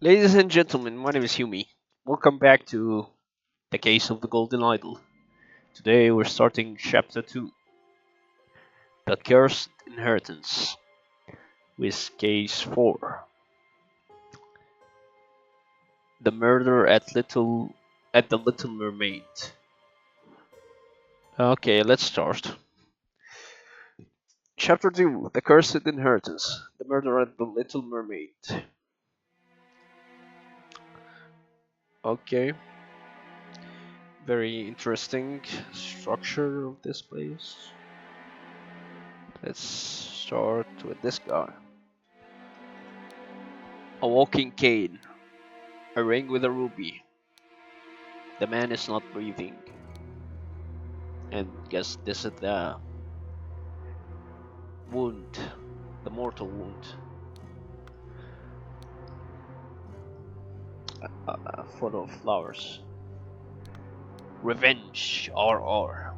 Ladies and gentlemen, my name is Humi. Welcome back to The Case of the Golden Idol. Today we're starting Chapter 2, The Cursed Inheritance, with Case 4, The Murder at the Little Mermaid. Okay, let's start. Chapter 2, The Cursed Inheritance, The Murder at the Little Mermaid. Okay, very interesting structure of this place. Let's start with this guy. A walking cane, a ring with a ruby. The man is not breathing. And guess this is the wound, the mortal wound. A photo of flowers. Revenge, RR.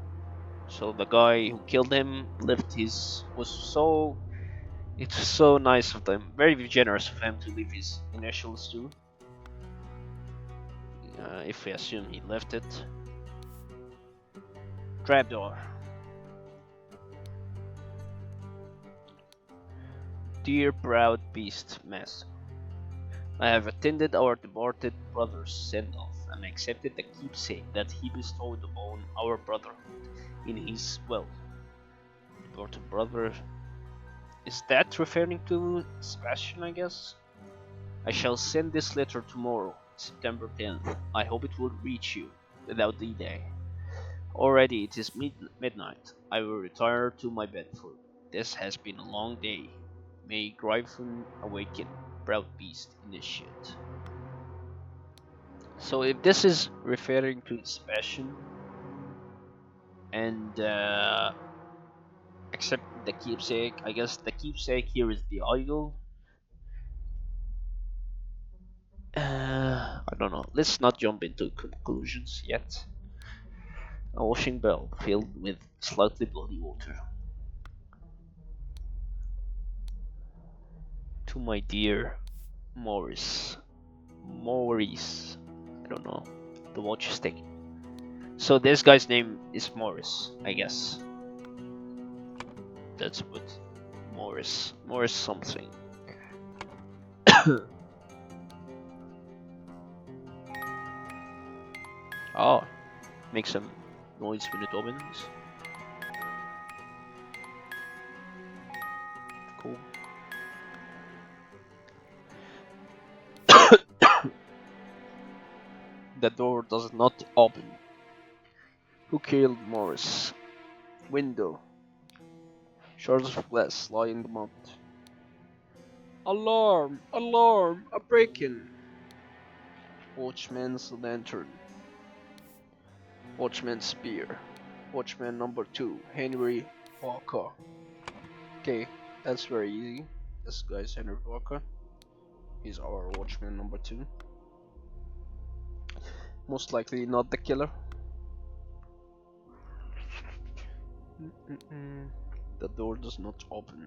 So the guy who killed him left his it was so nice of them, very generous of him to leave his initials too. If we assume he left it. Trapdoor. Dear proud beast master, I have attended our departed brother's send-off and accepted the keepsake that he bestowed upon our brotherhood in his will. Departed brother, is that referring to Sebastian, I guess? I shall send this letter tomorrow, September 10th. I hope it will reach you without delay. Already it is midnight. I will retire to my bed, for this has been a long day. May Gryphon awaken, proud beast initiate. So if this is referring to Sebastian and except the keepsake, I guess the keepsake here is the idol. I don't know. Let's not jump into conclusions yet. A washing bowl filled with slightly bloody water. To my dear Morris. Maurice. I don't know. The watch is taken. So this guy's name is Morris, I guess. That's what Morris. Morris something. Oh, make some noise when it opens. Cool. The door does not open. Who killed Morris? Window. Shards of glass lie in the mud. Alarm! Alarm! A break-in! Watchman's lantern. Watchman's spear. Watchman number 2, Henry Walker. Okay, that's very easy. This guy's Henry Walker. He's our watchman number 2. Most likely not the killer. The door does not open.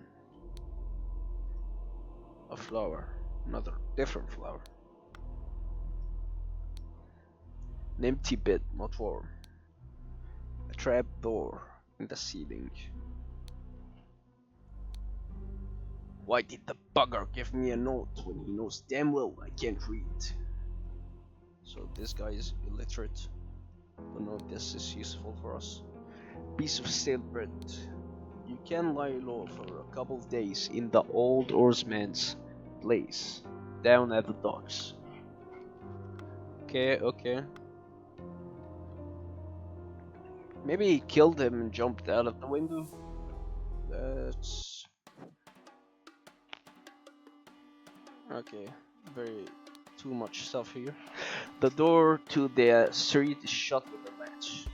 A flower. Another different flower. An empty bed, not warm. A trap door in the ceiling. Why did the bugger give me a note when he knows damn well I can't read? So this guy is illiterate. Don't know if this is useful for us. Piece of stale bread. You can lie low for a couple of days in the old oarsman's place, down at the docks. Okay. Maybe he killed him and jumped out of the window. That's... okay, very too much stuff here. The door to the street is shut with a latch.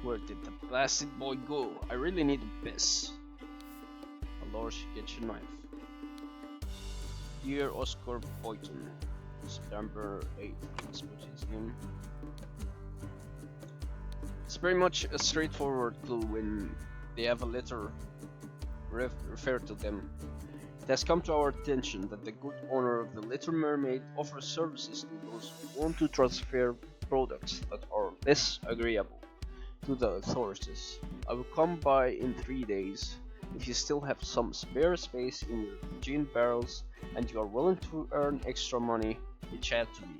Where did the blasted boy go? I really need a piss. A large kitchen knife. Dear Oscar Boyton, September 8th. Let's put his name. It's very much a straightforward clue when they have a letter refer to them. It has come to our attention that the good owner of the Little Mermaid offers services to those who want to transfer products that are less agreeable to the authorities. I will come by in 3 days. If you still have some spare space in your gin barrels and you are willing to earn extra money, reach out to me.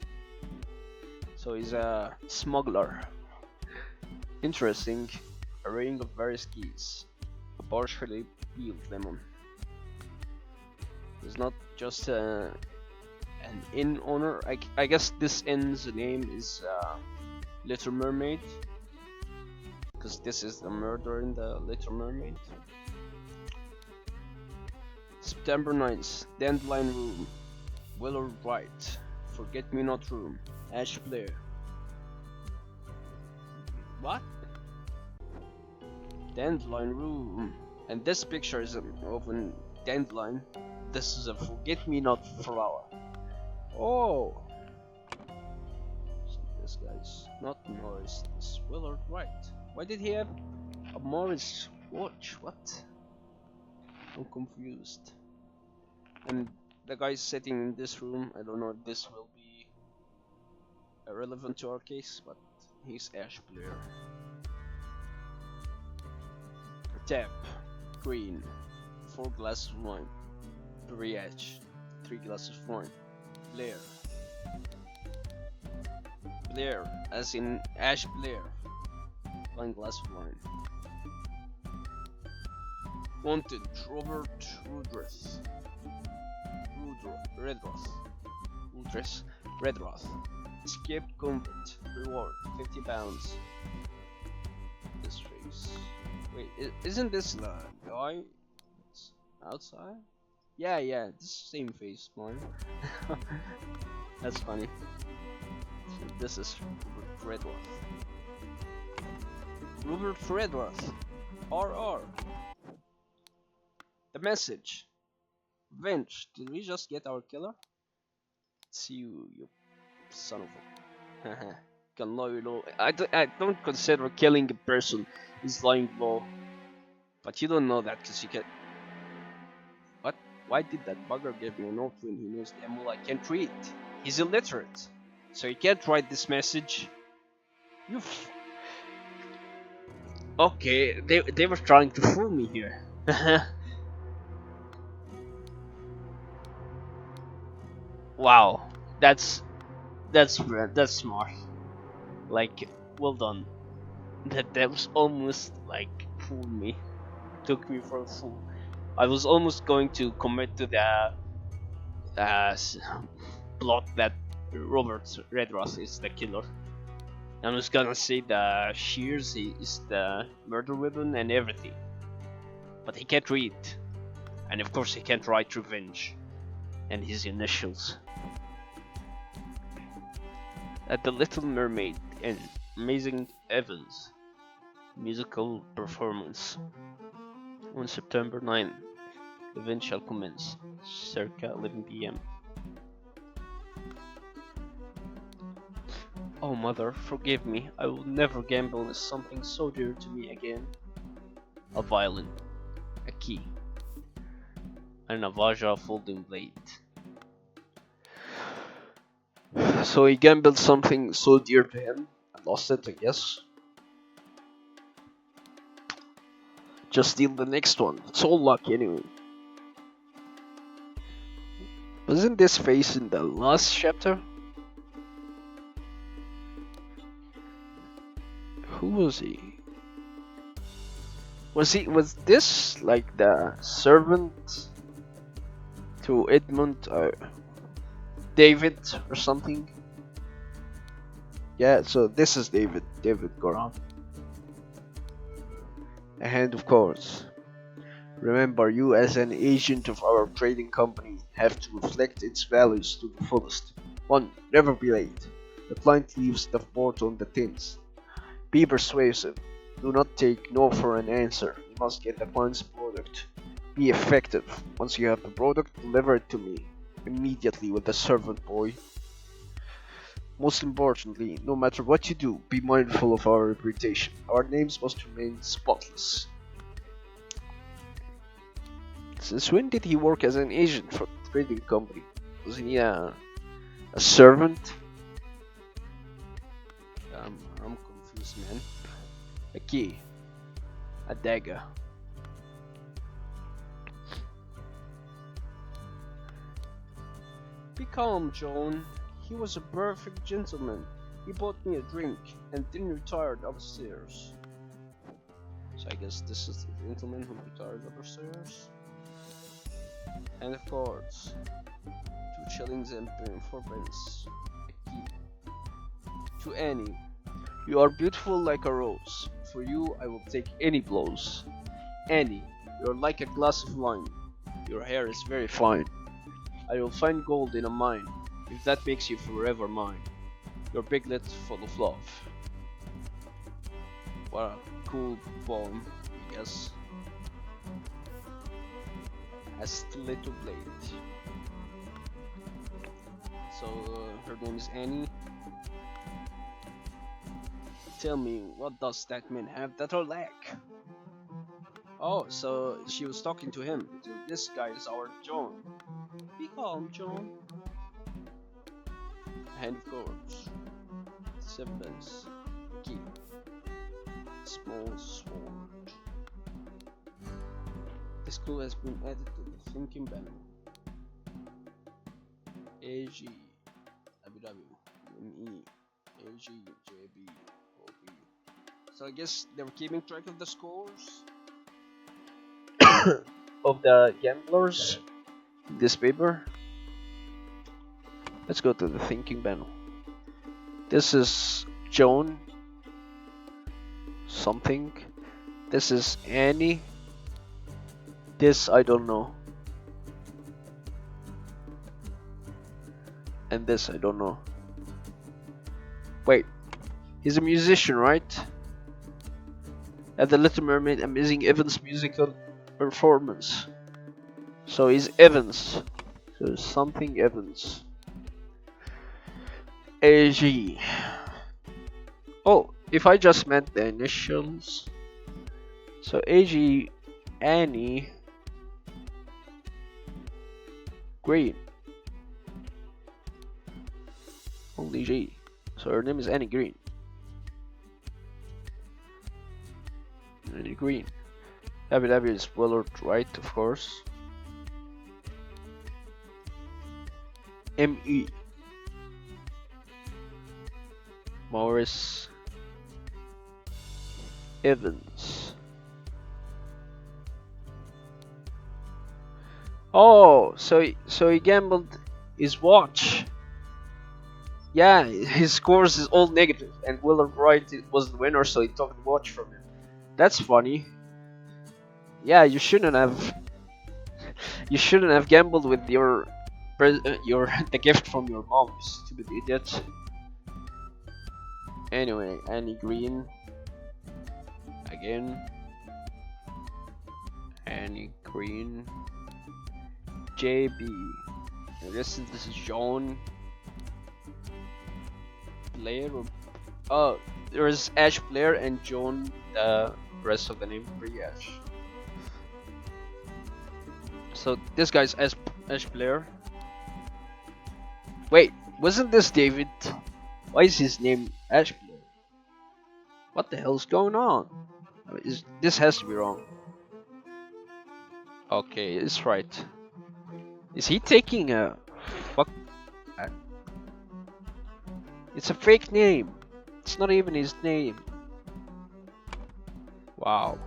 So he's a smuggler. Interesting. A ring of various keys. A partially peeled lemon. It's not just an inn owner. I guess this inn's name is Little Mermaid, because this is the murder in the Little Mermaid. September 9th, Dandelion Room, Willard Wright, Forget Me Not Room, Ash Blair. What? Dandelion Room. And this picture is of an dandelion. This is a Forget Me Not flower. Oh! So this guy's not Morris, this Willard Wright. Why did he have a Morris watch? What? I'm confused. And the guy's sitting in this room. I don't know if this will be irrelevant to our case, but he's Ash Blair. Tap, green, 4 glasses of wine. Ash, 3 glasses of wine. Blair. Blair, as in Ash Blair. 1 glass of wine. Wanted, Robert Redroth. Escaped convict. Reward, £50. This face. Wait, isn't this the guy that's outside? Yeah, this same face, mine. That's funny. This is Robert Redroth. RR. The message. Venge, did we just get our killer? It's you son of a... Can lie low. I don't consider killing a person is lying low. But you don't know that because you can... What? Why did that bugger give me a note when he knows the ML I can't read? He's illiterate. So he can't write this message. Okay, they were trying to fool me here. Wow, that's smart. Like, well done. That was almost like fooled me. Took me for a fool. I was almost going to commit to the plot that Robert Redroth is the killer. I was gonna say the shears is the murder weapon and everything. But he can't read. And of course he can't write revenge. And his initials. At the Little Mermaid and Amazing Evans musical performance on September 9. The event shall commence circa 11 p.m. Oh mother, forgive me, I will never gamble with something so dear to me again. A violin, a key, and a Vaja folding blade. So he gambled something so dear to him and lost it, I guess. Just steal the next one, it's all luck anyway. Wasn't this face in the last chapter? Who was he? Was this like the servant to Edmund David or something? Yeah, so this is David Goran. And of course, remember, you as an agent of our trading company have to reflect its values to the fullest. 1. Never be late. The client leaves the port on the 10th. Be persuasive. Do not take no for an answer. You must get the client's product. Be effective. Once you have the product, deliver it to me immediately with the servant boy. Most importantly, no matter what you do, be mindful of our reputation. Our names must remain spotless. Since when did he work as an agent for the trading company? Wasn't he a servant? I'm confused, man. A key. A dagger. Be calm, Joan. He was a perfect gentleman. He bought me a drink and then retired upstairs. So I guess this is the gentleman who retired upstairs. And of course, 2 shillings and 4 pence. A key. To Annie. You are beautiful like a rose. For you, I will take any blows. Annie, you are like a glass of wine. Your hair is very fine. I will find gold in a mine, if that makes you forever mine. Your piglet full of love. What a cool poem, I guess. A stiletto blade. So, her name is Annie. Tell me, what does that man have that I lack? Oh, so she was talking to him. So this guy is our John. Be calm, John. Hand of course. 7 pence. Key. Small sword. This clue has been added to the thinking banner. AG Abu Dhabi ME AG JB OB. So I guess they were keeping track of the scores of the gamblers in this paper. Let's go to the thinking panel. This is Joan something. This is Annie. This I don't know. And this I don't know. Wait, he's a musician, right? At the Little Mermaid Amazing Evans musical performance. So he's Evans. So something Evans. AG. Oh, if I just meant the initials. So AG Annie Green. Only G. So her name is Annie Green. Annie Green. Abu Dhabi is Willard Wright, of course. ME. Morris Evans. Oh, so he gambled his watch. Yeah, his scores is all negative, and Willard Wright was the winner, so he took the watch from him. That's funny. Yeah, you shouldn't have. You shouldn't have gambled with your the gift from your mom, you stupid idiot. Anyway, Annie Green again. Annie Green. JB. I guess this is John Blair. Oh, there's Ash Blair and Joan. The rest of the name Free Ash. So this guy's Ash Blair. Wait, wasn't this David? Why is his name Ash Blair? What the hell's going on? This has to be wrong. Okay, it's right. Is he taking a fuck? It's a fake name. It's not even his name. Wow.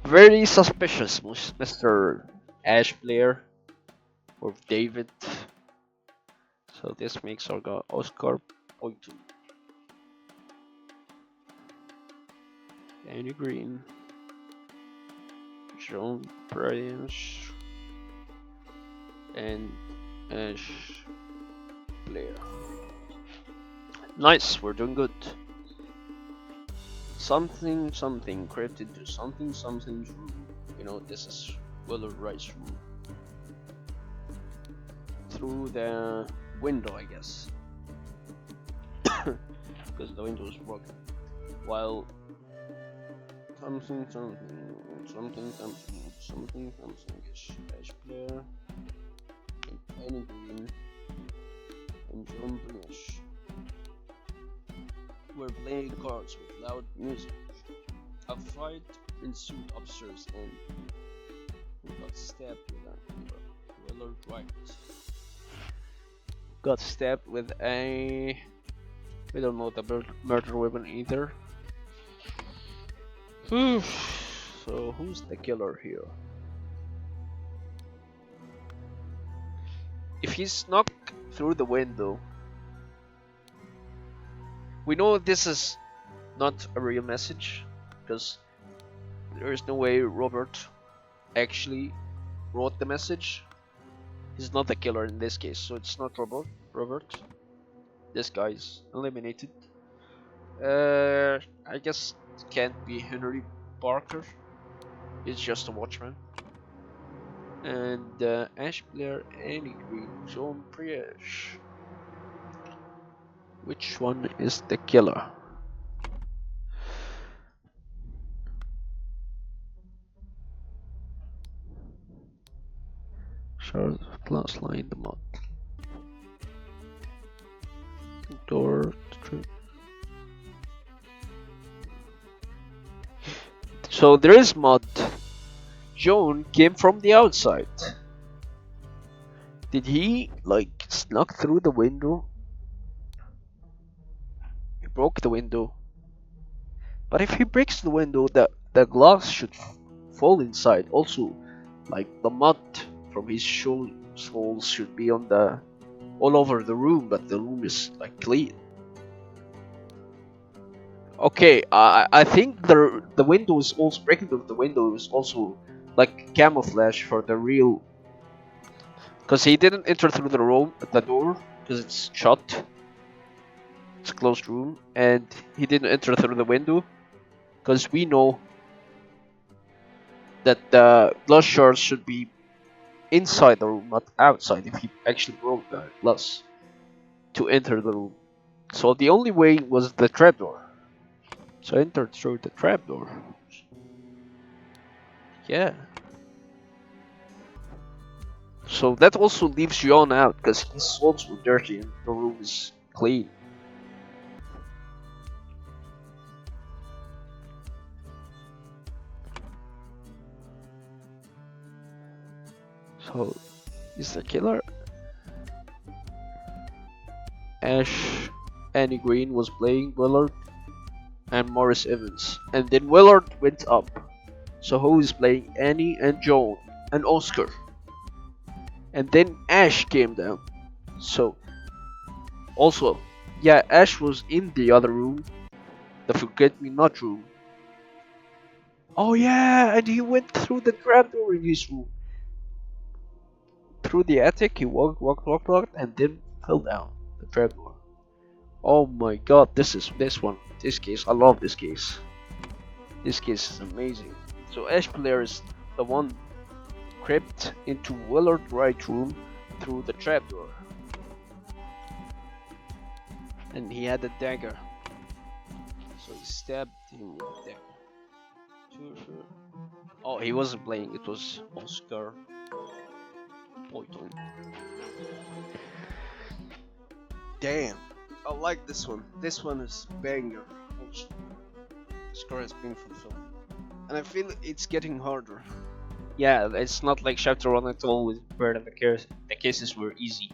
Very suspicious, Mr. Ash Blair or David. So this makes Oscar point 2. Annie Green, John Bryant, and Ash Blair. Nice, we're doing good. Something crept into something's room. You know, this is Willard Wright's room. Through the window, I guess. Because the window is broken. While something, something, something, something, something, something. Ash Blair, and Annie Green, and John Blish were playing cards with loud music. A fight ensued upstairs, and we got stabbed with a Willard right. Got stabbed with a. We don't know the murder weapon either. So who's the killer here? If he snuck through the window, we know this is not a real message because there is no way Robert actually wrote the message. He's not the killer in this case, so it's not Robert. This guy's eliminated. I guess it can't be Henry Parker. He's just a watchman. And Ash Blair, Annie Green, John Priesh. Which one is the killer? Charles plus line the mod. Door. So there is mod. Joan came from the outside. Did he like snuck through the window? He broke the window. But if he breaks the window, the glass should fall inside. Also, like the mud from his soles should be on the all over the room, but the room is like clean. Okay, I think the window is also breaking of the window is also like camouflage for the real, because he didn't enter through the door because it's shut. It's a closed room, and he didn't enter through the window because we know that the glass shards should be inside the room, not outside. If he actually broke the glass to enter the room, so the only way was the trapdoor. So entered through the trapdoor. Yeah. So that also leaves John out because his soles were dirty and the room is clean. So, is the killer? Annie Green was playing Willard and Morris Evans, and then Willard went up. So who is playing Annie and Joan and Oscar? And then Ash came down. So also, yeah, Ash was in the other room, the Forget Me Not room. Oh yeah, and he went through the trapdoor in his room. Through the attic, he walked, and then fell down the trapdoor. Oh my god, this case, I love this case. This case is amazing. So Ash Blair is the one crept into Willard Wright's room through the trapdoor. And he had a dagger. So he stabbed him with a dagger. Sure. Oh, he wasn't playing, it was Oscar Boyton. Damn, I like this one. This one is banger. Score has been fulfilled. And I feel it's getting harder. Yeah, it's not like chapter 1 at all where the cases were easy.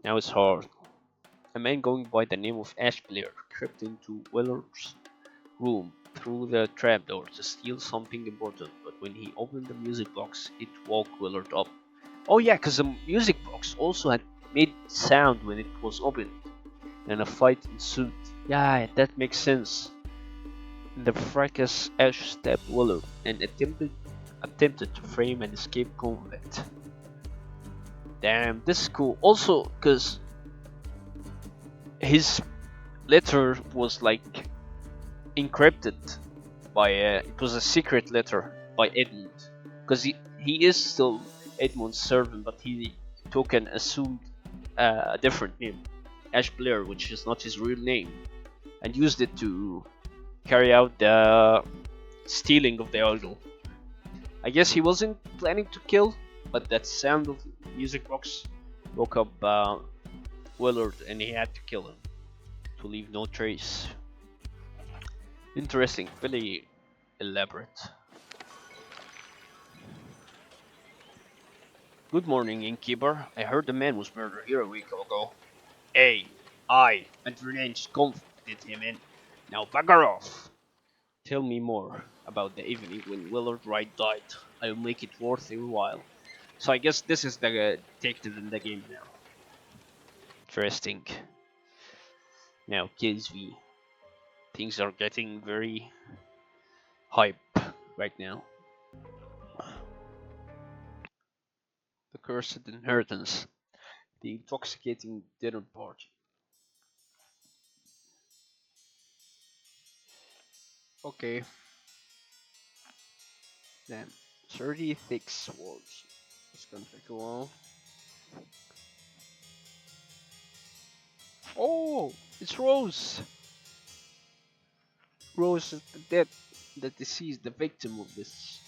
Now it's hard. A man going by the name of Ash Blair crept into Willard's room through the trapdoor to steal something important, but when he opened the music box, it woke Willard up. Oh yeah, because the music box also had made sound when it was opened, and a fight ensued. Yeah, that makes sense. In the fracas, Ash stabbed Willard and attempted to frame and escape conflict. Damn, this is cool. Also, because his letter was like encrypted by it was a secret letter by Edmund, because he is still Edmund's servant, but he took an assumed a different name, Ash Blair, which is not his real name, and used it to carry out the stealing of the idol. I guess he wasn't planning to kill, but that sound of the music box woke up Willard and he had to kill him to leave no trace. Interesting, very elaborate. Good morning, innkeeper. I heard the man was murdered here a week ago. Hey, I and Renange confronted him and now bugger off. Tell me more about the evening when Willard Wright died. I'll make it worth your while. So I guess this is the detective in the game now. Interesting. Now, Kills V. Things are getting very hype right now. The Cursed Inheritance. The Intoxicating Dinner Party. Okay. Damn. 36 words. It's gonna take a while. Oh! It's Rose! Rose is the deceased, the victim of this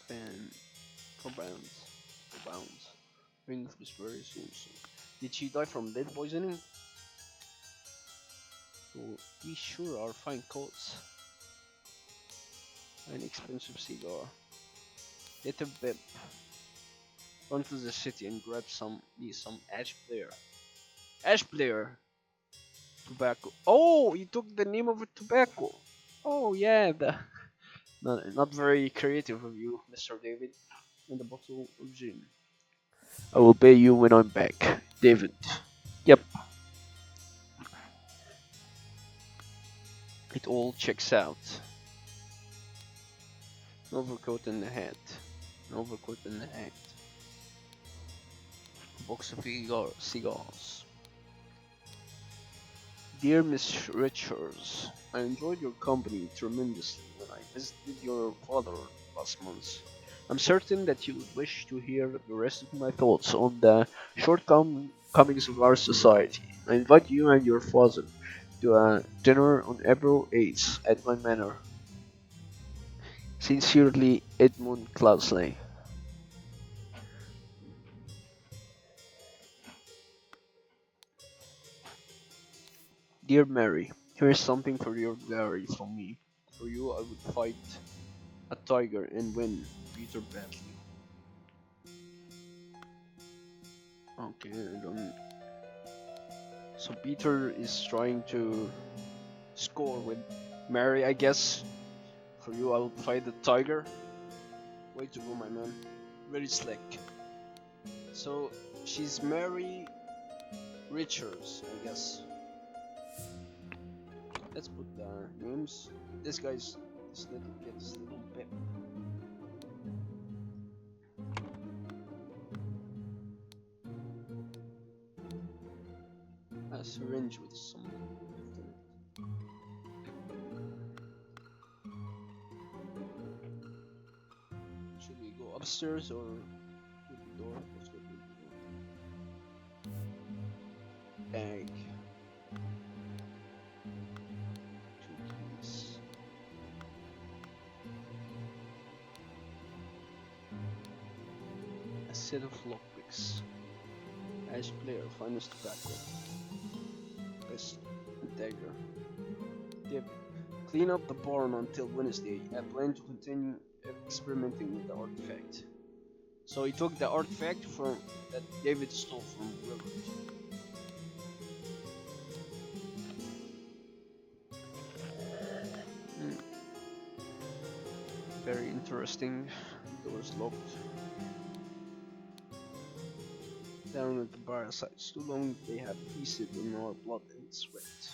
fan. For bounds. For bounds. Ring of Despair soon. Did she die from lead poisoning? Oh, these sure are fine coats. An expensive cigar. Get a bib. Run to the city and grab some ash player. Ash player. Tobacco. Oh, you took the name of a tobacco. Oh yeah, not very creative of you, Mr. David. And a bottle of gin. I will pay you when I'm back, David. Yep, it all checks out. An overcoat and a hat. An overcoat and a hat. A box of cigars. Dear Miss Richards, I enjoyed your company tremendously when I visited your father last month. I'm certain that you would wish to hear the rest of my thoughts on the shortcomings of our society. I invite you and your father to a dinner on April 8th at my manor. Sincerely, Edmund Cloudesley. Dear Mary, here is something for your diary from me. For you, I would fight a tiger and win. Peter Bradley. Okay, I don't. So Peter is trying to score with Mary, I guess. For you, I will fight the tiger. Way to go, my man. Very slick. So she's Mary Richards, I guess. Let's put the names. This guy's this little kid, this little Pip. A syringe with some left in it. Should we go upstairs or through the door? Let's go through the door. Bag. 2 keys. A set of lockpicks. Ash player, finest tobacco. Pistol. Dagger. Tip. Clean up the barn until Wednesday. I plan to continue experimenting with the artifact. So he took the artifact from that David stole from Willard. Hmm. Very interesting. Doors locked. Down at the bar sites. Too long they have feasted on our blood and sweat.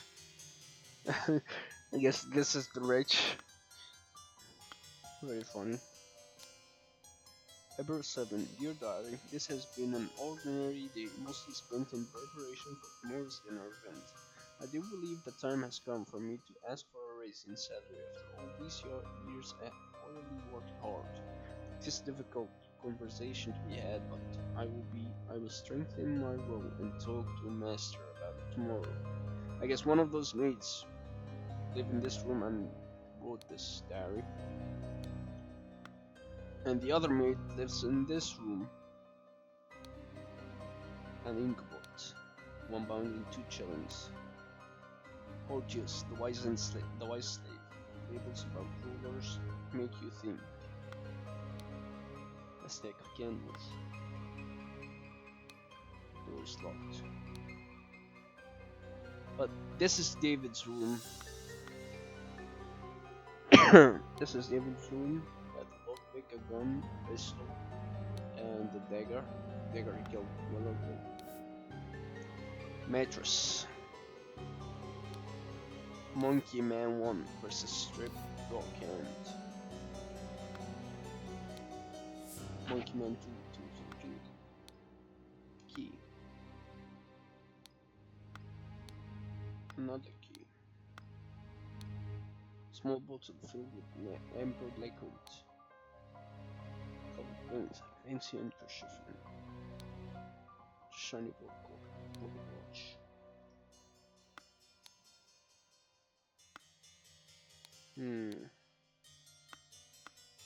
I guess this is the rich. Very funny. April 7. Dear Diary, this has been an ordinary day, mostly spent in preparation for tomorrow's dinner event. I do believe the time has come for me to ask for a raise in salary after all these years I have already worked hard. It is difficult conversation to be had, but I will strengthen my role and talk to Master about it tomorrow. I guess one of those maids live in this room and wrote this diary. And the other maid lives in this room. And Ingobot, one bound in 2 shillings. Hortius, the wise slave. Fables about rulers make you think. A stack of candles. Door is locked. But this is David's room. This is David's room. Got a lockpick, a gun, pistol, and the dagger. Dagger he killed Willow. Mattress. Monkey Man 1 versus Strip Rock Hand. Monkey Man 2. Key. Another key. Small bottle filled with amber liquid. Covered wings, fancy handkerchief, and shiny gold watch.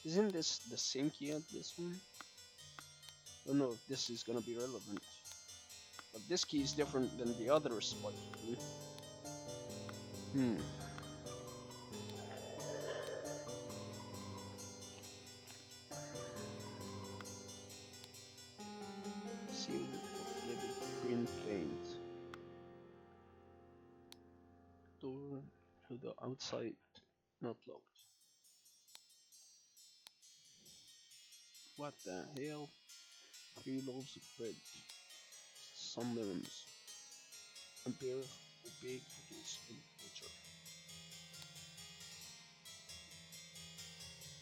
Isn't this the same key as this one? I don't know if this is gonna be relevant. But this key is different than the other spot key. Sealed with livid green paint. Door to the outside, not locked. What the hell? 3 loaves of bread, some lemons, a pair of opaque cookies in water,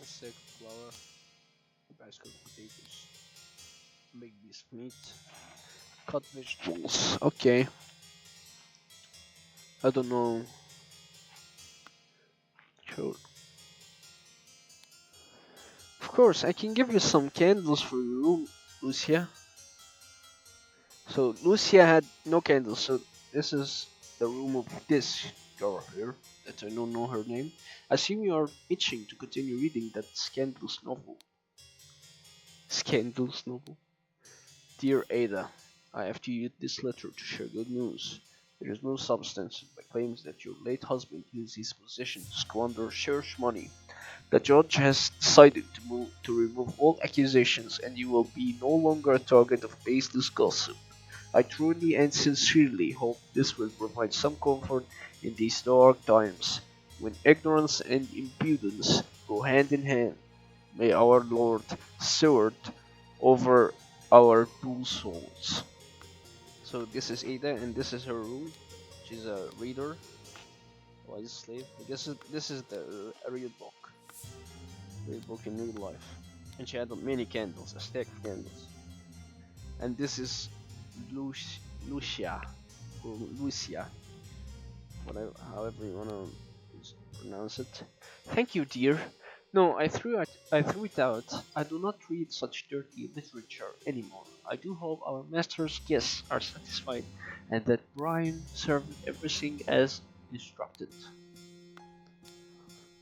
a sack of flour, a basket of potatoes, a big piece of meat, cut vegetables. Okay. I don't know. Sure. Of course, I can give you some candles for your room, Lucia. So Lucia had no candles, so this is the room of this girl here, that I don't know her name. I assume you are itching to continue reading that Scandalous novel. Scandalous novel? Dear Ada, I have to use this letter to share good news. There is no substance in my claims that your late husband used his position to squander church money. The judge has decided to remove all accusations, and you will be no longer a target of baseless gossip. I truly and sincerely hope this will provide some comfort in these dark times, when ignorance and impudence go hand in hand. May our Lord steward over our two souls. So this is Ada, and this is her room. She's a reader, wise slave. This is the a real book in real life. And she had many candles, a stack of candles. And this is Lucia, or Lucia, whatever, however you wanna pronounce it. Thank you, dear. No, I threw it out. I do not read such dirty literature anymore. I do hope our master's guests are satisfied, and that Brian served everything as instructed.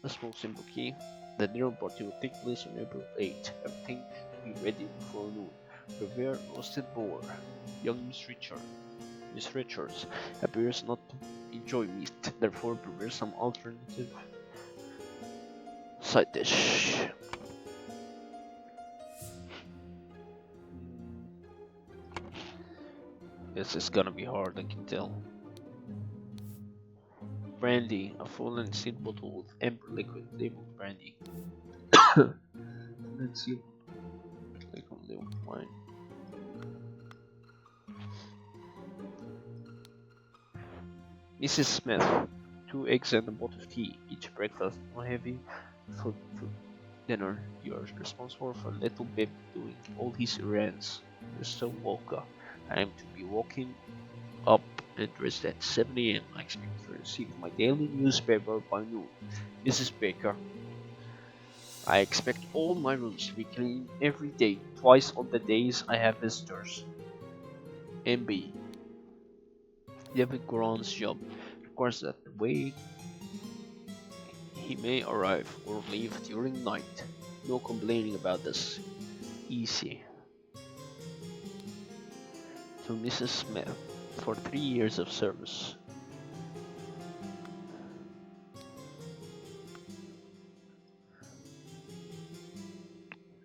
A small simple key. The dinner party will take place on April 8. Everything should be ready before noon. Prepare roasted boar. Young Miss Richards appears not to enjoy meat, therefore prepare some alternative side dish. This is gonna be hard, I can tell. Brandy, a full and sealed bottle with amber liquid labeled brandy. And sealed liquid labeled wine. Mrs. Smith, 2 eggs and a bottle of tea, each breakfast, no heavy food dinner. You are responsible for little Bib doing all his errands. Mr. Walker, I am to be walking up and dressed at 7 a.m. I expect to receive my daily newspaper by noon. Mrs. Baker, I expect all my rooms to be cleaned every day, twice on the days I have visitors. MB, David Grant's job. Of course, that way he may arrive or leave during night. No complaining about this. Easy. To Mrs. Smith for 3 years of service.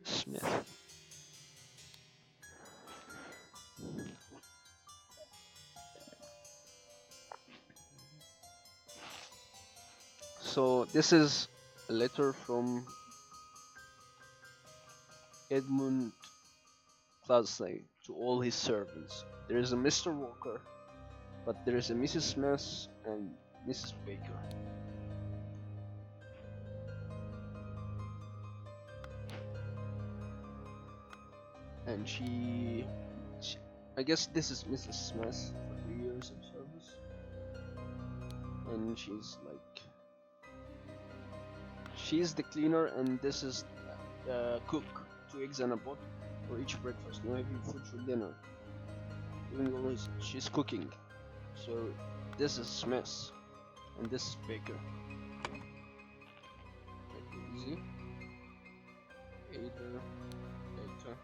Smith. So this is a letter from Edmund Cloudesley to all his servants. There is a Mr. Walker, but there is a Mrs. Smith and Mrs. Baker. And I guess this is Mrs. Smith for 3 years of service. And she's the cleaner, and this is the cook. 2 eggs and a pot for each breakfast. No heavy food for dinner. Even though she's cooking. So this is Smith, and this is Baker. Easy. Either later.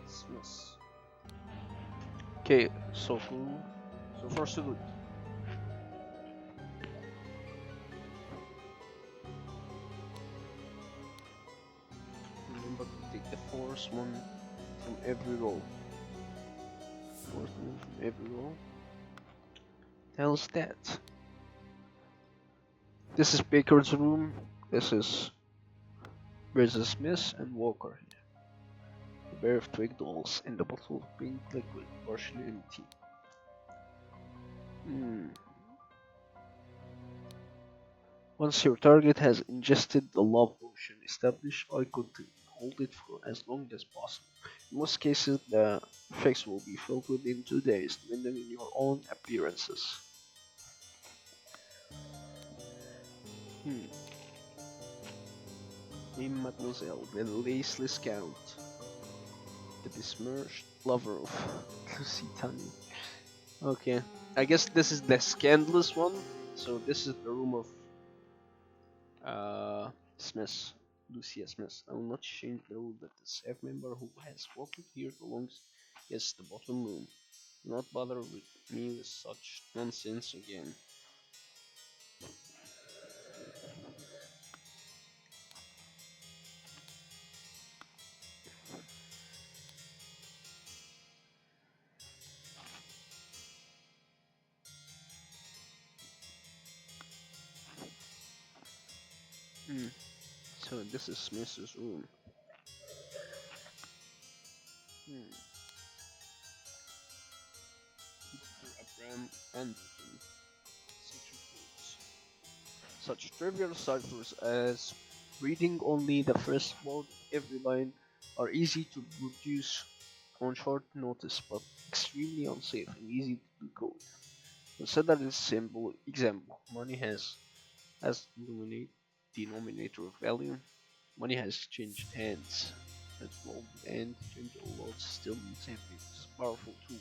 Smith. Okay, so cool. So far so good. Remember to take the fourth one from every row. Fourth one from every row. Hell's that? This is Baker's room. This is Mrs. Smith and Walker. a pair of twig dolls and a bottle of pink liquid, partially empty. Once your target has ingested the love potion, establish eye contact. Hold it for as long as possible. In most cases, the effects will be felt within 2 days, depending on your own appearances. Mademoiselle, the laceless count, the besmirched lover of Lusitania. Okay, I guess this is the scandalous one. So this is the room of Smith, Lucia Smith. I will not change the rule that the staff member who has walked here belongs. Yes, the bottom room. Do not bother with me with such nonsense again. So this is Smith's room. Abraham Anderson. Such trivial ciphers as reading only the first word of every line are easy to produce on short notice, but extremely unsafe and easy to decode. Consider this simple example. Money has as denominator of value. Money has changed hands. As gold and gentle loads still means heavy. It's a powerful tool.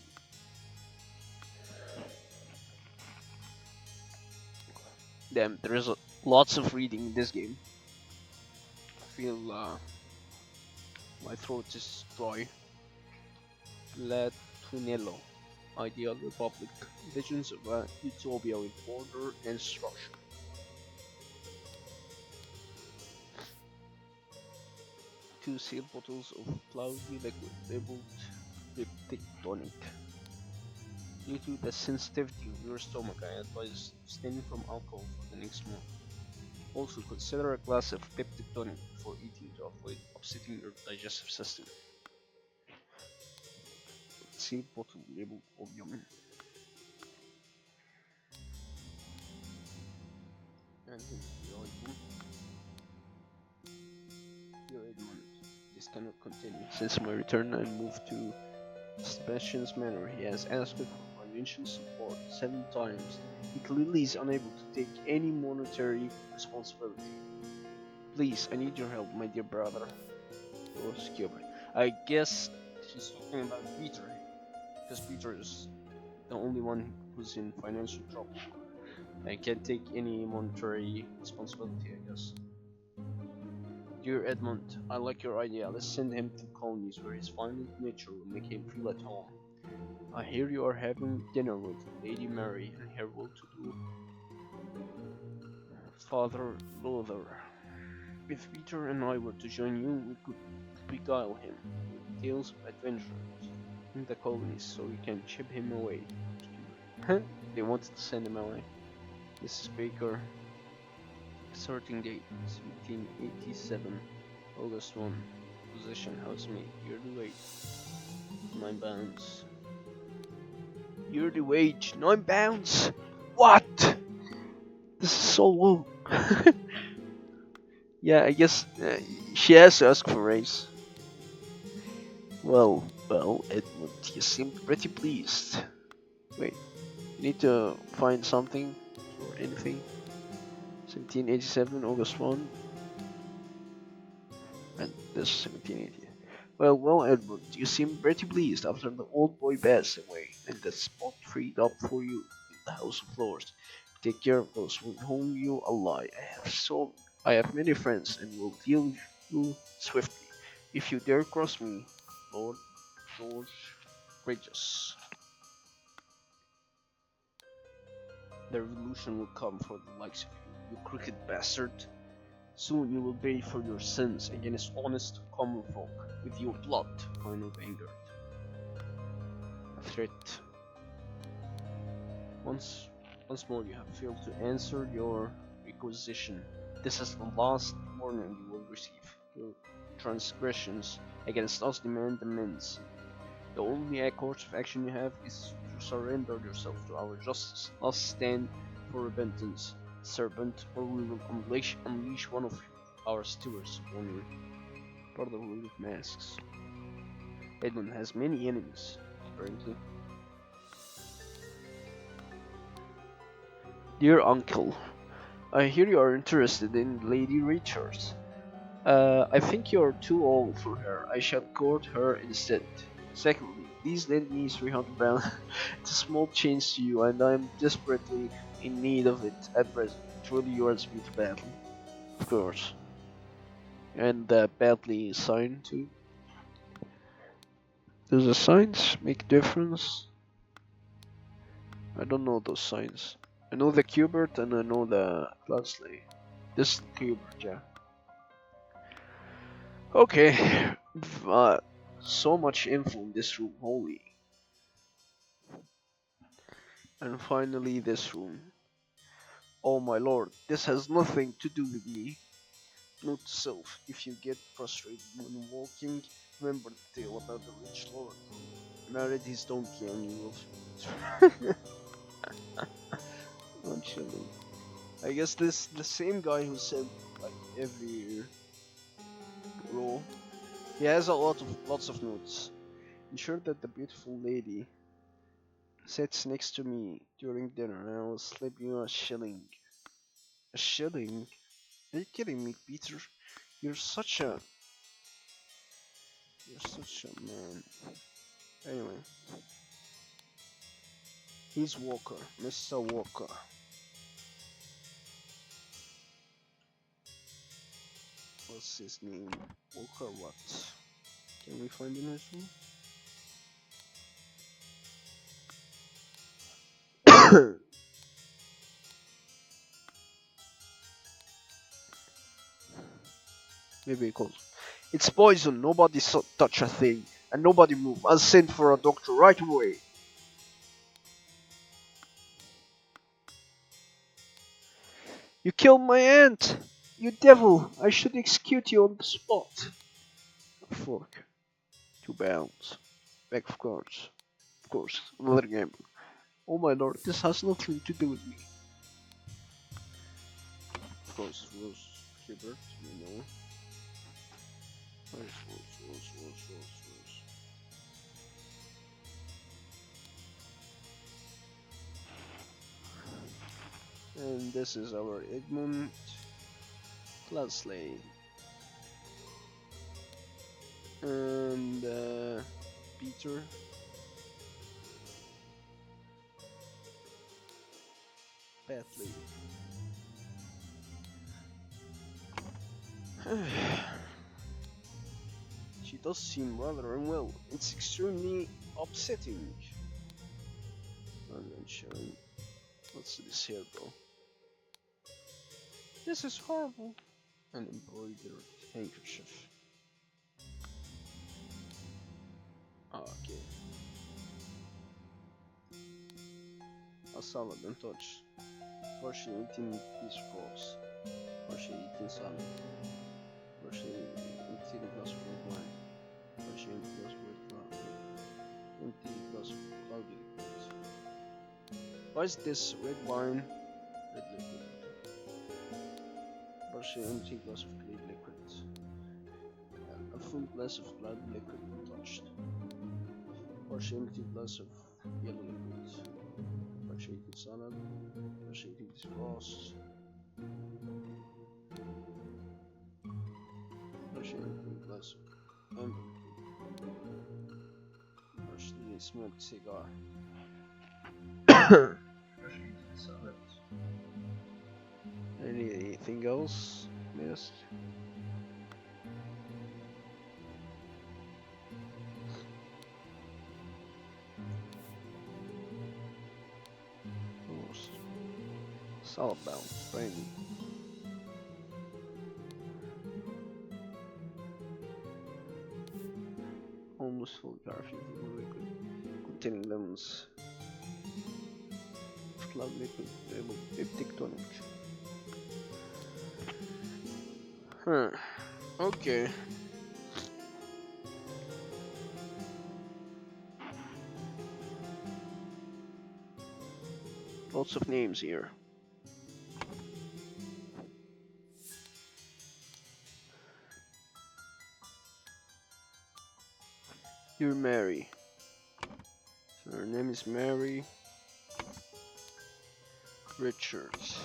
Damn, there's lots of reading in this game. I feel my throat is dry. Latunello, Ideal Republic, visions of a utopia with order and structure. Two sealed bottles of cloudy liquid labeled Cryptic Tonic. Due to the sensitivity of your stomach, I advise abstaining from alcohol for the next meal. Also, consider a glass of Peptic Tonic before eating to avoid upsetting your digestive system. Sealed bottle labeled Opium. And here Edmund. This cannot continue. Since my return, I moved to Sebastian's manor. He has asked me for financial support 7 times. He clearly is unable to take any monetary responsibility. Please, I need your help, my dear brother. Oh, Skilbert. I guess she's talking about Peter. because Peter is the only one who's in financial trouble and can't take any monetary responsibility, I guess. Dear Edmund, I like your idea. Let's send him to colonies where his violent nature will make him feel at home. I hear you are having dinner with Lady Mary and her well-to-do Father Lother. If Peter and I were to join you, we could beguile him with tales of adventures in the colonies so we can ship him away. They wanted to send him away. Mrs. Baker, starting date 1787, August 1. Position housemaid, yearly wage 9 pounds. Yearly wage 9 pounds? What? This is so low. Yeah, I guess she has to ask for a raise. Well, Edmund, you seemed pretty pleased. Wait, you need to find something or anything. 1787, August 1, and this 1780. Well, Edmund, you seem pretty pleased after the old boy passed away, and the spot freed up for you in the House of Lords. Take care of those with whom you ally. I have many friends, and will deal with you swiftly. If you dare cross me, Lord George Bridges. The revolution will come for the likes of you, you crooked bastard. Soon you will pay for your sins against honest common folk with your blood, Colonel Vanguard. A threat. Once more you have failed to answer your requisition. This is the last warning you will receive. Your transgressions against us demand amends. The only course of action you have is to surrender yourself to our justice. Thus stand for repentance, serpent, or we will unleash one of our stewards on you. Brotherhood of Masks. Edmund has many enemies, apparently. Dear Uncle, I hear you are interested in Lady Richards. I think you're too old for her. I shall court her instead. Secondly, please lend me 300 pounds. It's a small change to you, and I am desperately in need of it at present. Truly yours, Peter Badley. Of course. And Badley sign too. Does the signs make difference? I don't know those signs. I know the Cubert and I know the Cloudsley. This is the Cubert, yeah. Okay. So much info in this room, holy. And finally this room. Oh my lord, this has nothing to do with me. Note to self, if you get frustrated when walking, remember the tale about the rich lord who married his donkey and you will... Actually, I guess this the same guy who said like every row. He has lots of notes. Ensure that the beautiful lady sits next to me during dinner and I will slip you a shilling. A shilling? Are you kidding me, Peter? You're such a man. Anyway. He's Walker, Mr. Walker. What's his name? Walker what? Can we find in his room? Maybe he calls. It's poison, nobody touch a thing, and nobody move. I'll send for a doctor right away. You killed my aunt! You devil! I should execute you on the spot. Fuck. 2 pounds. Back of cards. Of course, another game. Oh my lord, this has nothing to do with me. Of course, Rose Hubert, you know. Where's Rose? And this is our Edmund Cloudsley. And Peter fat lady. She does seem rather unwell. It's extremely upsetting. I'm not showing. What's this here, bro? This is horrible. An embroidered handkerchief. Okay. A salad untouched. Partially eating piece of rose. Partially eating salad. Partially empty glass of red wine. Partially empty glass of red wine. Empty glass of cloudy liquid. Why is this red wine? Red liquid. Partially empty glass of clear liquid. A full glass of cloudy liquid untouched. Partially empty glass of yellow liquid. Partially eating salad. Partially eating this frost. Partially empty glass of amber liquid. Partially smoked cigar. Anything else missed? Salad-bound brandy. Almost full Garfield liquid containing lemons. Cloud liquid labeled Peptic tonic. Huh. Okay. Lots of names here. Dear Mary. So her name is Mary Richards.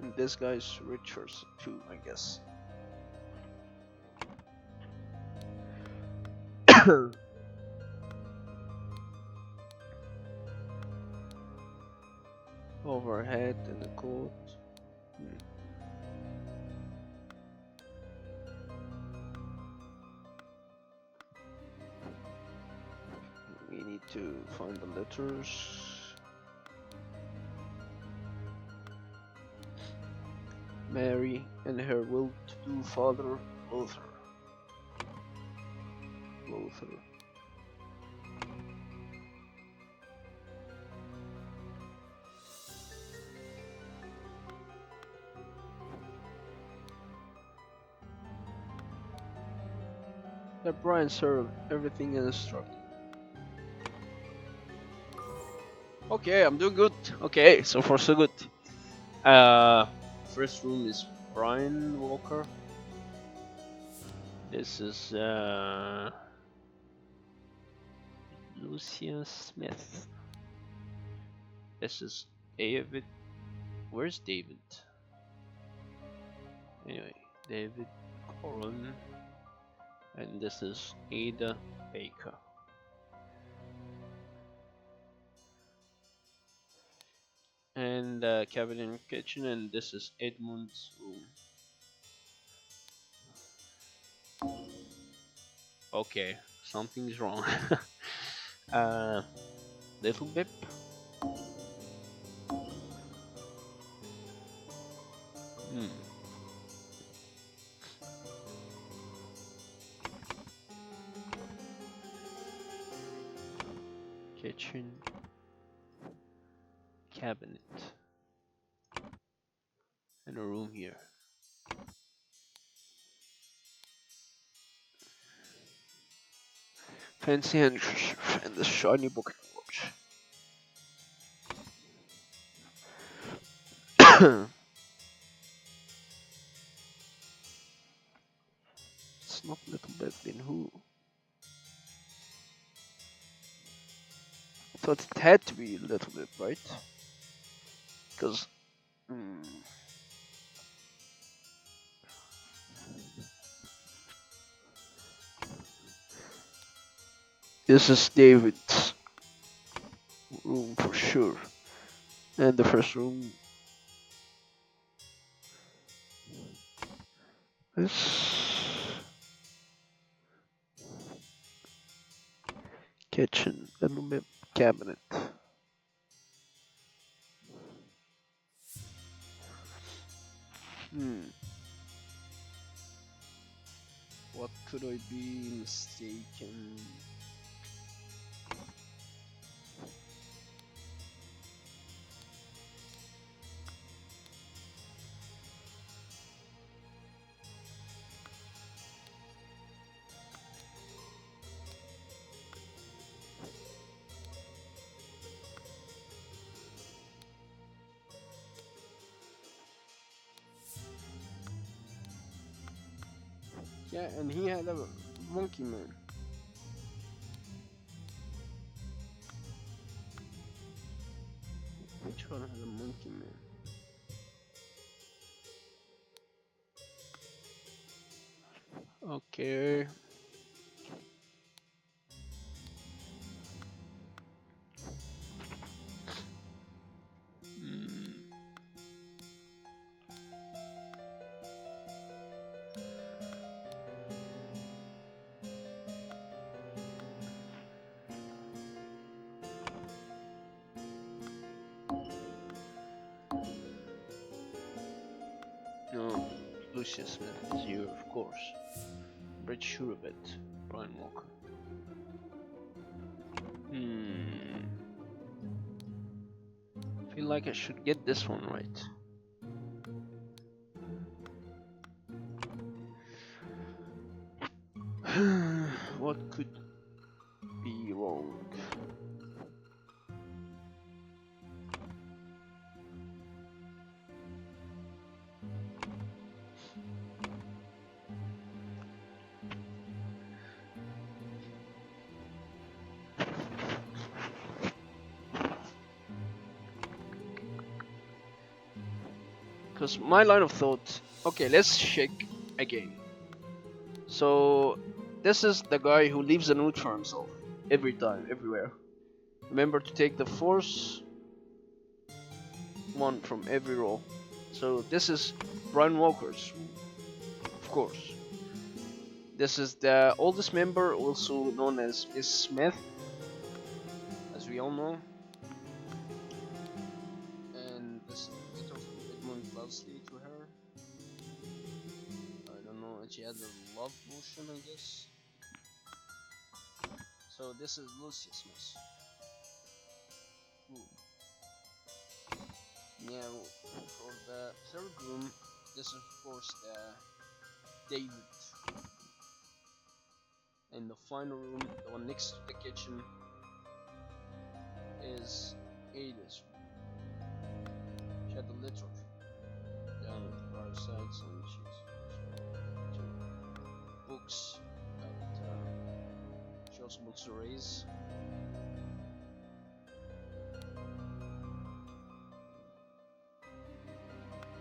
And this guy's Richards too, I guess. Overhead in the coat. We need to find the letters. Mary and her well-to-do father, Luther. Let Brian serve everything instructed. Okay, I'm doing good. Okay, so far so good. First room is Brian Walker. This is Lucian Smith. This is David. Where's David? Anyway, David Coron. And this is Ada Baker. And cabin and kitchen, and this is Edmund's room. Okay, something's wrong. Little Bip. Kitchen. Cabinet. And a room here. Fancy handkerchief and the shiny pocket watch. It's not Little Bit, then who? I thought it had to be a Little Bit, right? Because This is David's room for sure. And the first room is kitchen, aluminum cabinet. Hmm. What could I be mistaken? Yeah, and he had a monkey man. Which one had a monkey man? Okay. Hmm. No, Lucius Smith is here, of course. Brett Shurabet, Brian Walker. Hmm. Feel like I should get this one right. What could be wrong? Because my line of thought. Okay, let's check again. So, this is the guy who leaves a note for himself every time, everywhere. Remember to take the force one from every row. So, this is Brian Walker's, of course. This is the oldest member, also known as Miss Smith, as we all know. And this letter from Edmund Cloudsley to her. I don't know, she had a love potion, I guess. So this is Lucius Smith. Now, for the third room, this is of course the David. And the final room, the one next to the kitchen, is Ada's room. She had the litter down at the firesides, and she's books that she also wants to raise.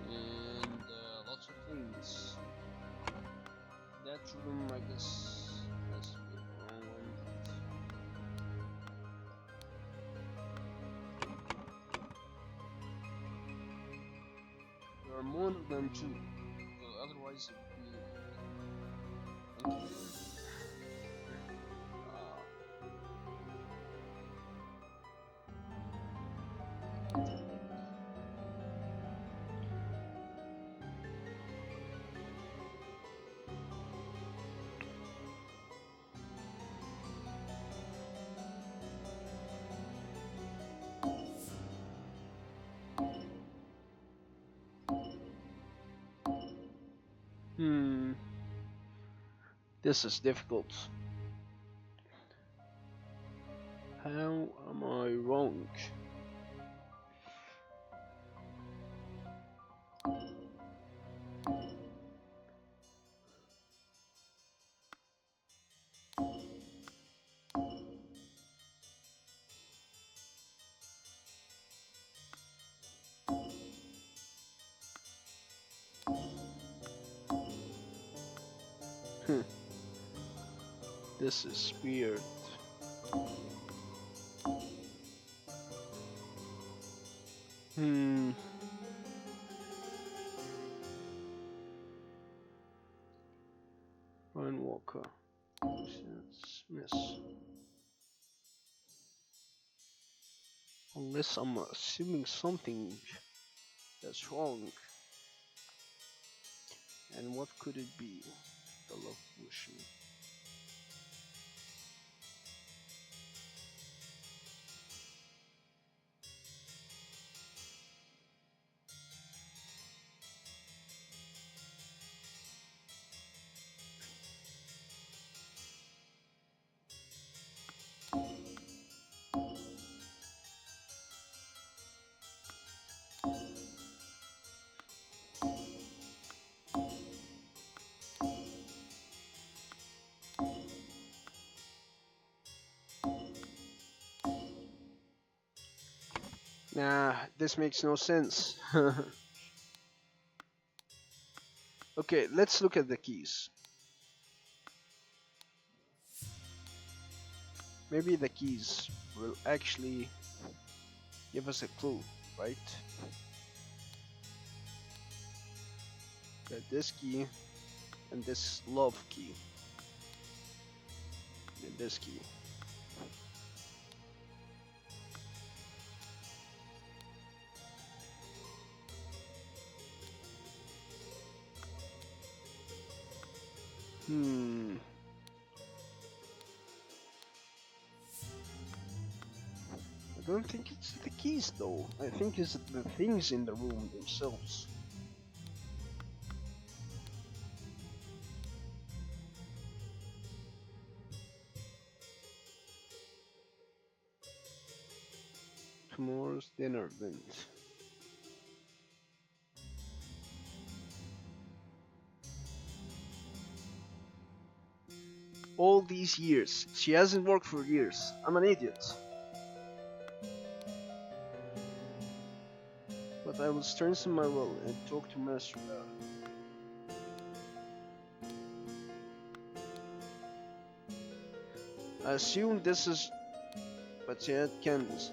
And lots of things. That room, I guess, has to be the wrong one. There are more than two, otherwise it would be. Okay. This is difficult. How am I wrong? This is weird. Hmm. Ryan Walker. Smith. Unless I'm assuming something that's wrong. And what could it be? The love potion. Nah, this makes no sense. Okay, let's look at the keys. Maybe the keys will actually give us a clue, right? Got this key and this love key. And this key. Hmm. I don't think it's the keys though. I think it's the things in the room themselves. Tomorrow's dinner event. All these years. She hasn't worked for years. I'm an idiot. But I will strengthen my will and talk to Master about it. I assume this is... But she had candles.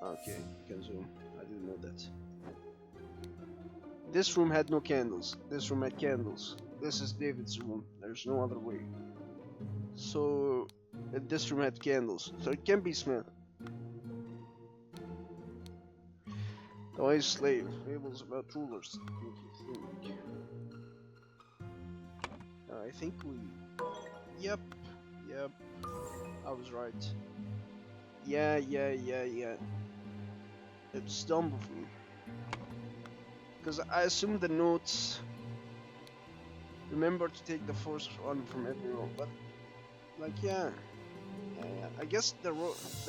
Okay, you can zoom. I didn't know that. This room had no candles. This room had candles. This is David's room. There's no other way. So... this room had candles. So it can be Smith. The wise slave. Fables about rulers. Make you think. I think we... Yep. Yep. I was right. Yeah. It's dumb of me. Because I assumed the notes... Remember to take the first one from every row, but... Like, yeah. I guess the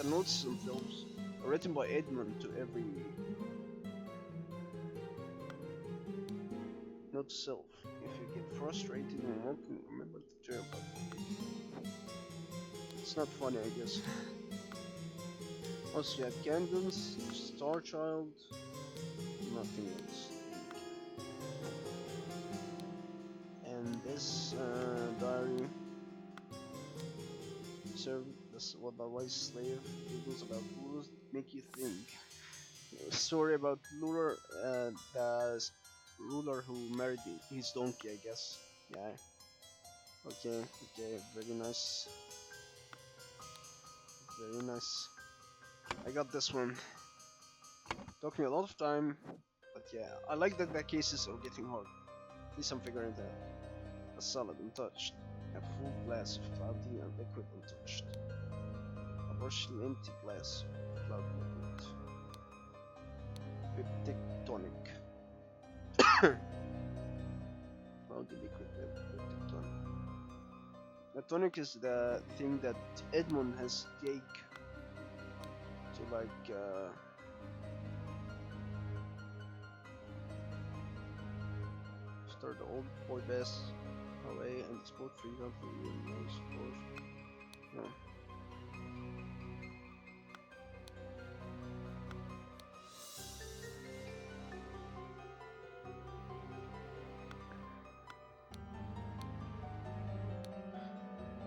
notes themselves are written by Edmund to every... Note self. If you get frustrated and walking, remember to turn back. It's not funny, I guess. Also, you had candles, Star Child, nothing else. And this diary served this what the wise slave fables about rulers make you think. A story about the ruler who married his donkey, I guess. Yeah. Okay, very nice. Very nice. I got this one. Took me a lot of time, but yeah, I like that the cases are getting hard. At least I'm figuring it out. A solid untouched. A full glass of cloudy and liquid untouched. A partially empty glass of cloud liquid. Peptic tonic. Cloudy liquid peptic tonic. The tonic is the thing that Edmund has take to like start the old boy best away and sport freedom for you and no sport. No.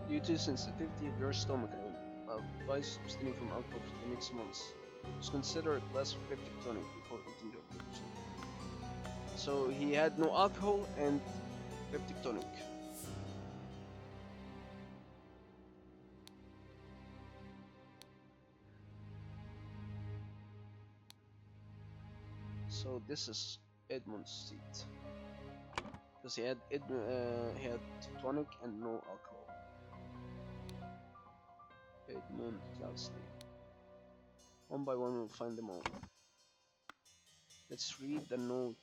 Due to sensitivity of your stomach and advise abstaining from alcohol for the next months. Just consider a glass of peptic tonic before eating your food. So he had no alcohol and peptic tonic. So this is Edmund's seat. Because he had tonic and no alcohol. Edmund Cloudsley. One by one we'll find them all. Let's read the note.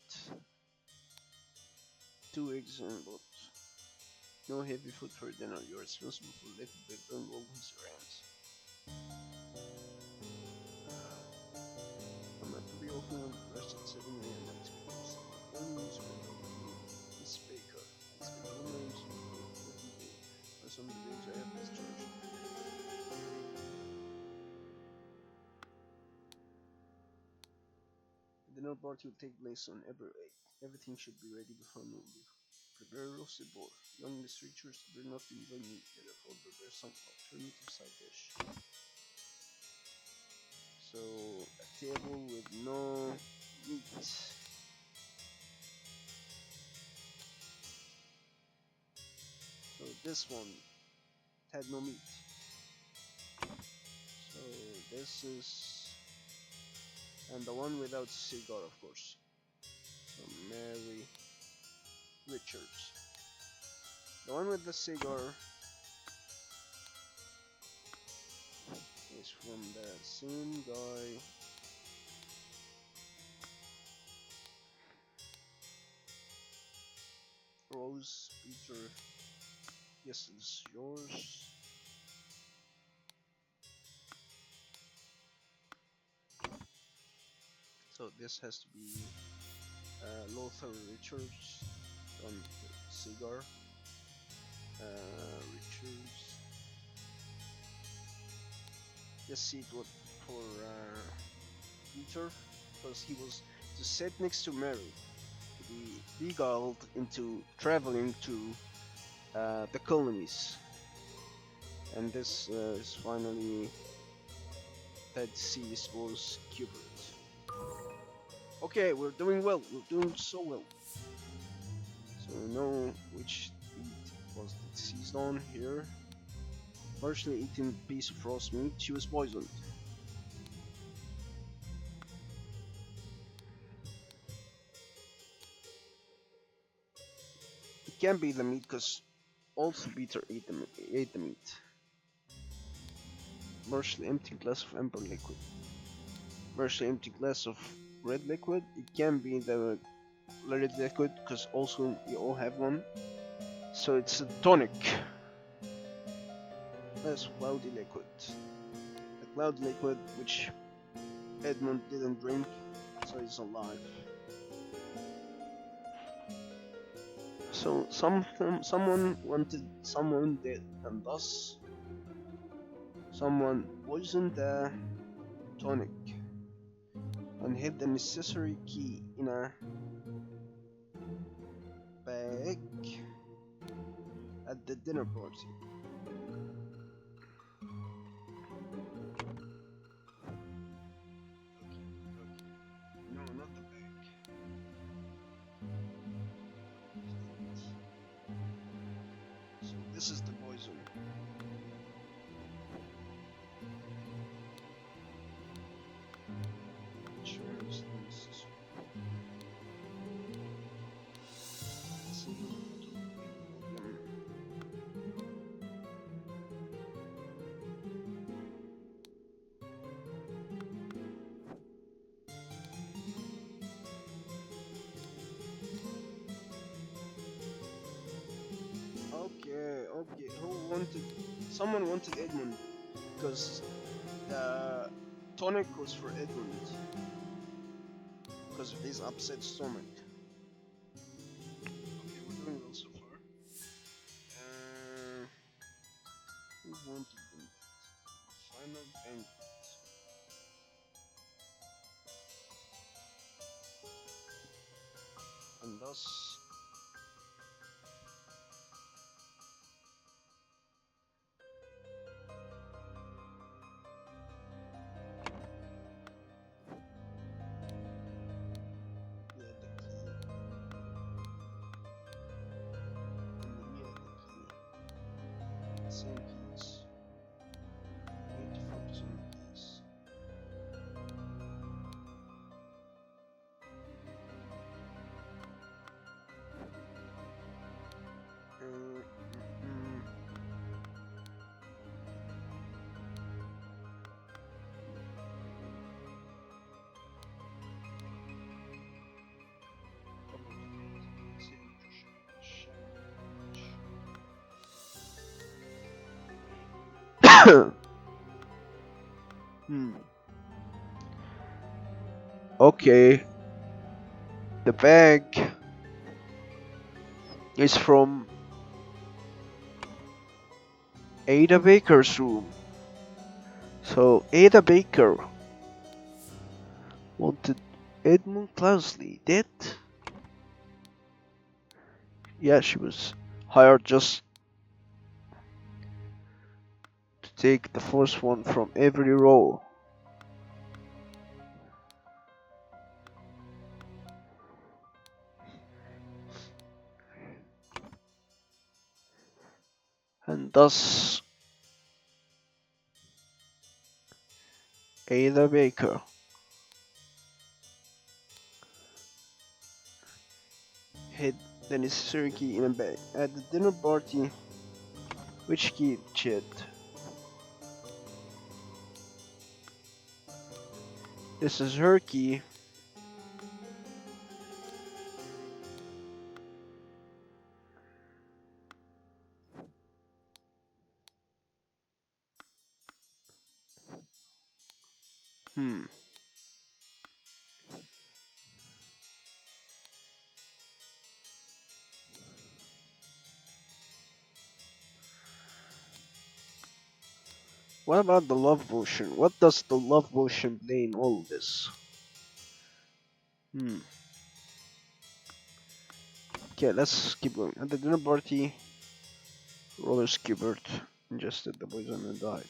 2 eggs and boat. No heavy food for dinner. You're responsible for letting the burn all his errands. I'm meant to be opening on the rest at 7 a.m. That's Miss Baker. I expect all names to be on some days I have this church. The dinner party will take place on April 8th. Everything should be ready before noon. Prepare roasted boar. Young Miss Richards will not enjoy meat, therefore prepare some alternative side dish. So, a table with no meat. So this one had no meat. So this is, and the one without cigar, of course. So Mary Richards. The one with the cigar is from the same guy. Rose Peter. Yes, it's yours. So this has to be Lothar Richards on the cigar. Richards. This seat was for Peter because he was to sit next to Mary, to be beguiled into traveling to the colonies. And this is finally Ted sees was Cupid. Okay, we're doing well. We're doing so well. So we know which meat was seized on here. Partially eating a piece of roast meat, she was poisoned. It can't be the meat because also Peter ate the meat. Partially empty glass of amber liquid. Partially empty glass of red liquid. It can be the red liquid because also we all have one. So it's a tonic. That's cloudy liquid. The cloud liquid which Edmund didn't drink, so he's alive. So someone wanted someone dead, and thus someone poisoned the tonic and hid the necessary key in a bag at the dinner party. No, not the bag. So this is the poison. Insurance necessary. Okay. Who wanted? Someone wanted Edmund because the tonic was for Edmund because of his upset stomach. Okay, we're doing well so far. Who wanted them? Final banquet. And thus Hmm. Okay, the bag is from Ada Baker's room. So Ada Baker wanted Edmund Cloudesley dead? Yeah, she was hired just to take the first one from every row. And thus Ada Baker hid the necessary key in a bag. At the dinner party, which key she hid? This is her key. Hmm. What about the love potion? What does the love potion play in all this? Hmm. Okay, let's keep going. At the dinner party, Roller Skibert ingested the poison and died.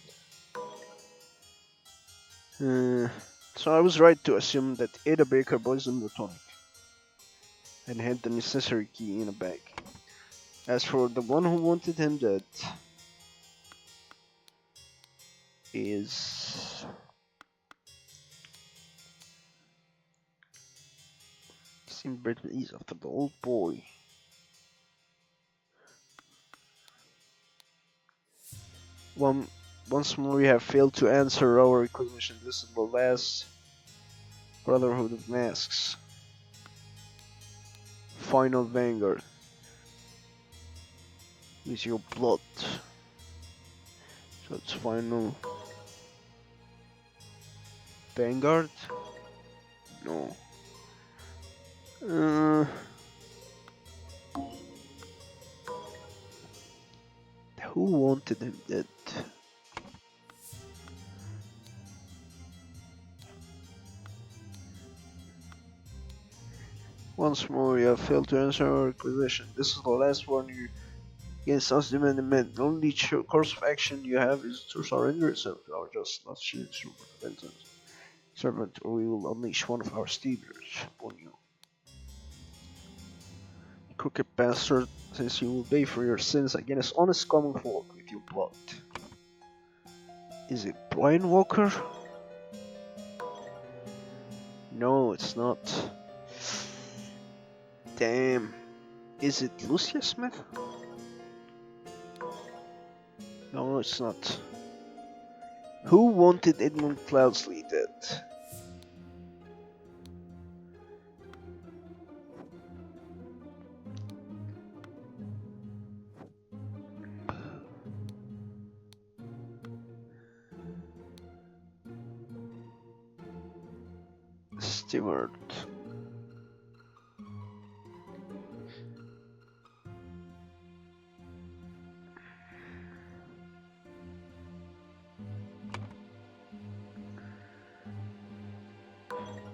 So I was right to assume that Ada Baker poisoned the tonic and had the necessary key in a bag. As for the one who wanted him dead, is seemed pretty easy after the old boy. One, once more, we have failed to answer our question. This is the last Brotherhood of Masks. Final Vanguard. With your blood. So it's Final Vanguard? No. Uh, who wanted him dead? Once more, you have failed to answer our question. This is the last warning against us demanding men. The only course of action you have is to surrender yourself to our just last chance to repentance. Servant, or we will unleash one of our stealers upon you. Crooked bastard, since you will pay for your sins against honest common folk with your blood. Is it Brian Walker? No, it's not. Damn. Is it Lucia Smith? No, it's not. Who wanted Edmund Cloudsley dead? Stewart.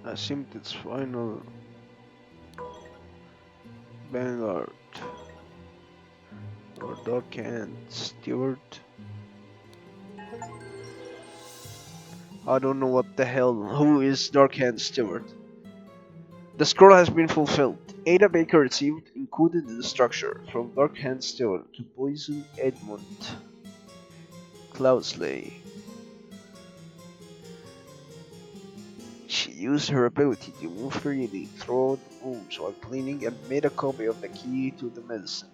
I assumed it's final Vanguard or Dark Hand Stewart. I don't know what the hell. Who is Dark Hand Stewart? The scroll has been fulfilled. Ada Baker received encoded instruction from Dark Hand Stewart to poison Edmund Cloudsley. She used her ability to move freely throughout the rooms while cleaning and made a copy of the key to the medicine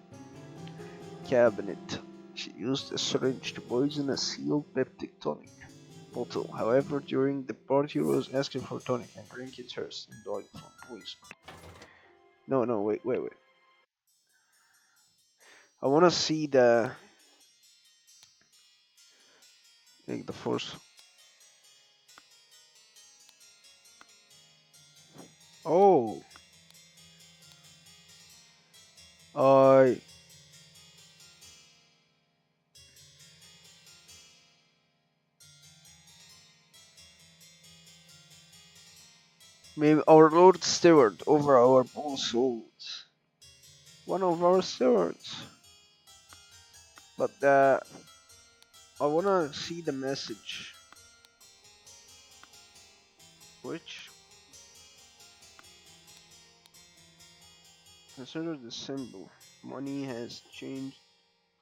cabinet. She used a syringe to poison a sealed peptic tonic bottle. However, during the party, Rose asked for tonic and drank it first and died from poison. No, no, wait. I wanna see the Make the force. Oh, I maybe our Lord Steward over our bull souls. One of our stewards. But I wanna see the message. Which consider the symbol. Money has changed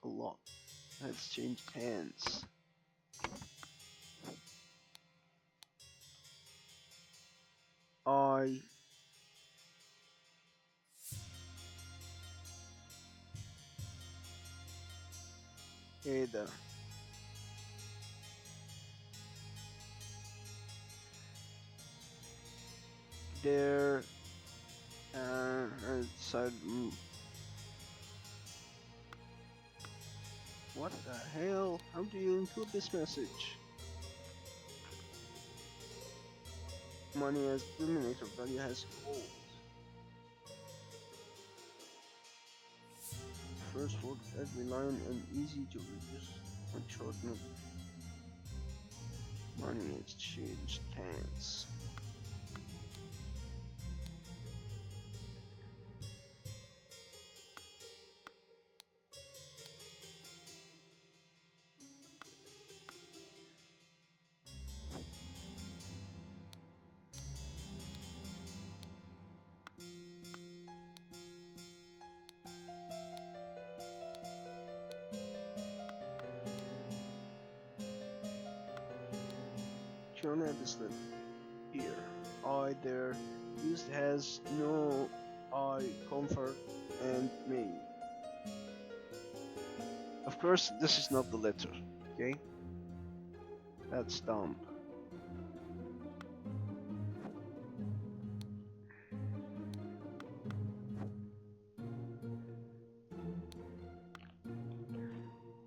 a lot. Has changed hands. I Ada. There outside. What the hell? How do you include this message? Money has denominator value has gold. First word every line and easy to reduce and shorten. Money has changed hands. John Edison here. I there used has no I comfort and me. Of course this is not the letter, okay? That's dumb.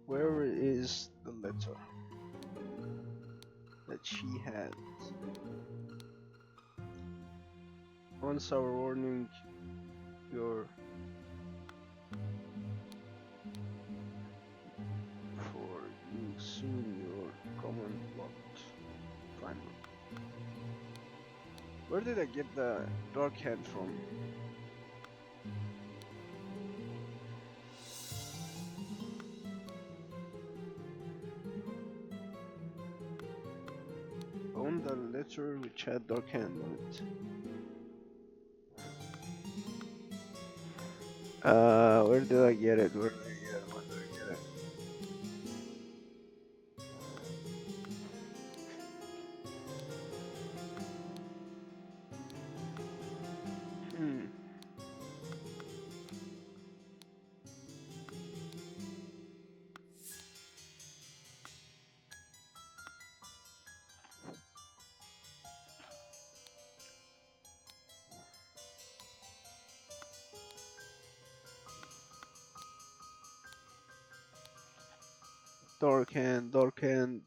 Where is the letter that she had? Once our warning your for you soon your common plot. Final. Where did I get the dark hand from? Found the letter which had dark hand on it. Where did I get it? Where did I get it? Where did I get it? Hmm. Dark hand, dark hand.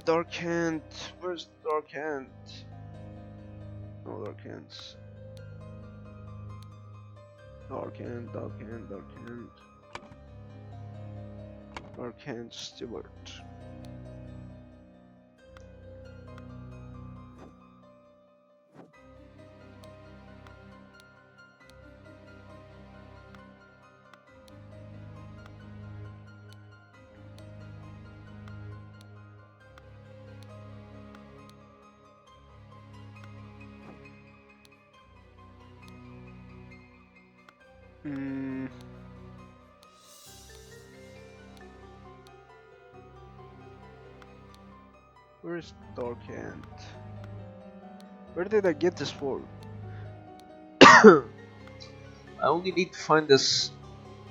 Dark hand. Where's the dark hand? No dark hands. Dark hand, dark hand, dark hand. Dark hand Stewart. Hmm. Where's dark hand? Where did I get this for? I only need to find this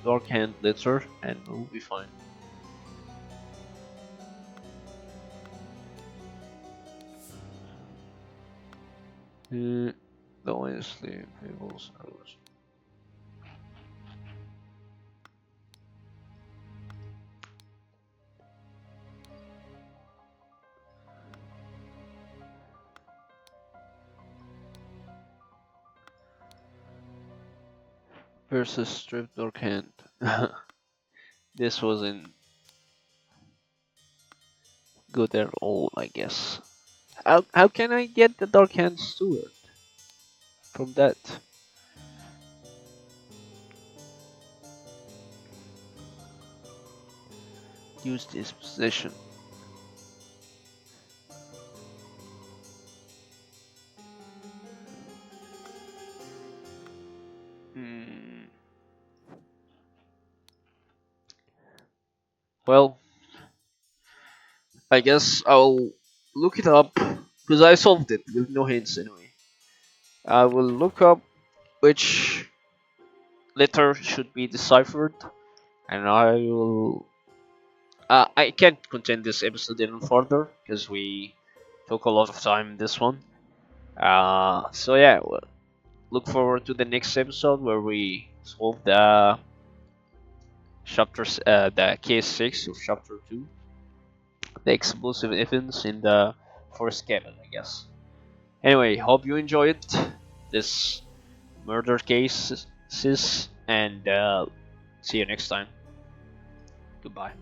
dark hand letter and we'll be fine. The wisely fables arrows. versus Strip Dark Hand. This wasn't good at all, I guess. How can I get the Dark Hand Steward from that? Use this position. Hmm. Well, I guess I'll look it up because I solved it with no hints anyway. I will look up which letter should be deciphered, and I will. I can't continue this episode even further because we took a lot of time in this one. So yeah, look forward to the next episode where we solve the the case 6 of chapter 2, the explosive events in the first cabin, I guess. Anyway, hope you enjoyed this murder cases, and see you next time. Goodbye.